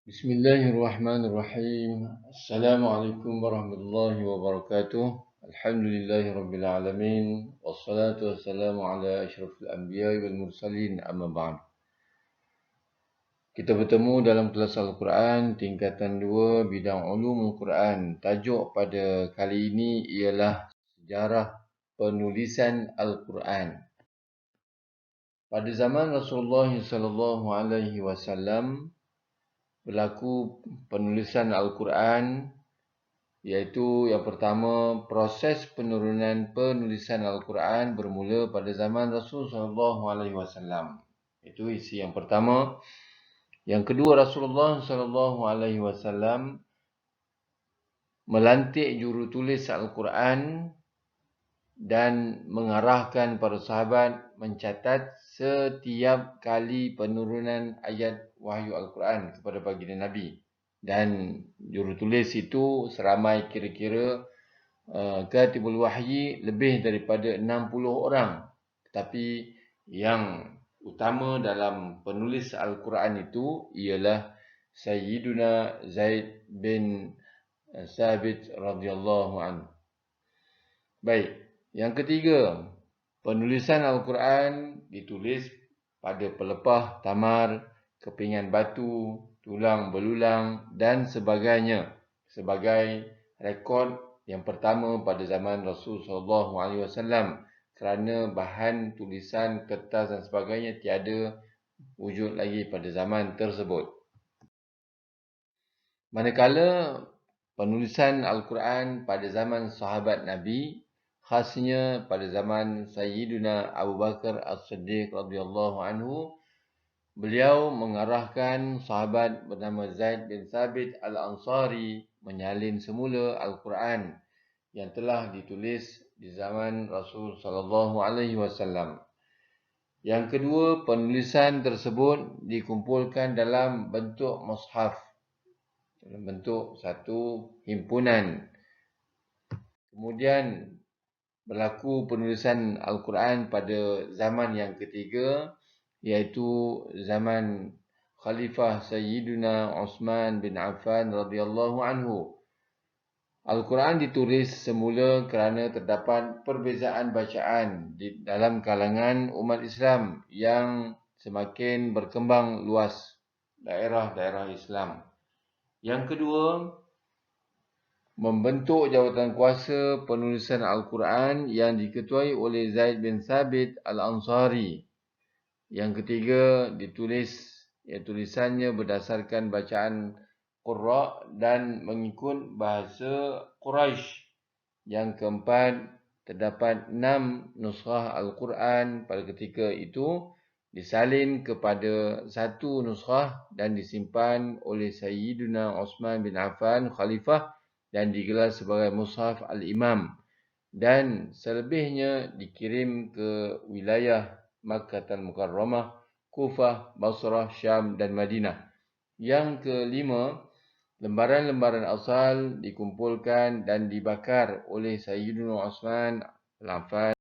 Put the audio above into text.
Bismillahirrahmanirrahim. Assalamualaikum warahmatullahi wabarakatuh. Alhamdulillahirabbil alamin. Wassalatu wassalamu ala asyrafil anbiya'i wal mursalin, amma ba'd. Kita bertemu dalam kelas Al-Quran tingkatan 2 bidang ulumul Quran. Tajuk pada kali ini ialah sejarah penulisan Al-Quran. Pada zaman Rasulullah sallallahu alaihi wasallam berlaku penulisan Al-Quran, iaitu yang pertama, proses penulisan Al-Quran bermula pada zaman Rasulullah SAW. Itu isi yang pertama. Yang kedua, Rasulullah SAW melantik jurutulis Al-Quran dan mengarahkan para sahabat mencatat setiap kali penurunan ayat wahyu Al-Quran kepada baginda Nabi. Dan jurutulis itu seramai kira-kira Katibul Wahyi lebih daripada 60 orang. Tetapi yang utama dalam penulis Al-Quran itu ialah Sayyiduna Zaid bin Thabit radhiyallahu anhu. Baik, yang ketiga, penulisan Al-Quran ditulis pada pelepah, tamar, kepingan batu, tulang belulang dan sebagainya sebagai rekod yang pertama pada zaman Rasulullah SAW, kerana bahan tulisan kertas dan sebagainya tiada wujud lagi pada zaman tersebut. Manakala penulisan Al-Quran pada zaman sahabat Nabi, khasnya pada zaman Sayyiduna Abu Bakar As-Siddiq radhiyallahu anhu, beliau mengarahkan sahabat bernama Zaid bin Thabit Al-Ansari menyalin semula Al-Quran yang telah ditulis di zaman Rasul sallallahu alaihi wasallam. Yang kedua, penulisan tersebut dikumpulkan dalam bentuk mushaf, dalam bentuk satu himpunan. Kemudian berlaku penulisan Al-Quran pada zaman yang ketiga, iaitu zaman Khalifah Sayyiduna Uthman bin Affan radhiyallahu anhu. Al-Quran ditulis semula kerana terdapat perbezaan bacaan di dalam kalangan umat Islam yang semakin berkembang luas daerah-daerah Islam. Yang kedua, membentuk jawatan kuasa penulisan Al-Quran yang diketuai oleh Zaid bin Thabit Al-Ansari. Yang ketiga, tulisannya berdasarkan bacaan Qurra dan mengikut bahasa Quraisy. Yang keempat, terdapat 6 nuskhah Al-Quran pada ketika itu disalin kepada satu nuskhah dan disimpan oleh Sayyiduna Uthman bin Affan Khalifah dan digelar sebagai Mushaf Al-Imam, dan selebihnya dikirim ke wilayah Makkah Al-Mukarramah, Kufah, Basrah, Syam dan Madinah. Yang kelima, lembaran-lembaran asal dikumpulkan dan dibakar oleh Sayyiduna Uthman bin Affan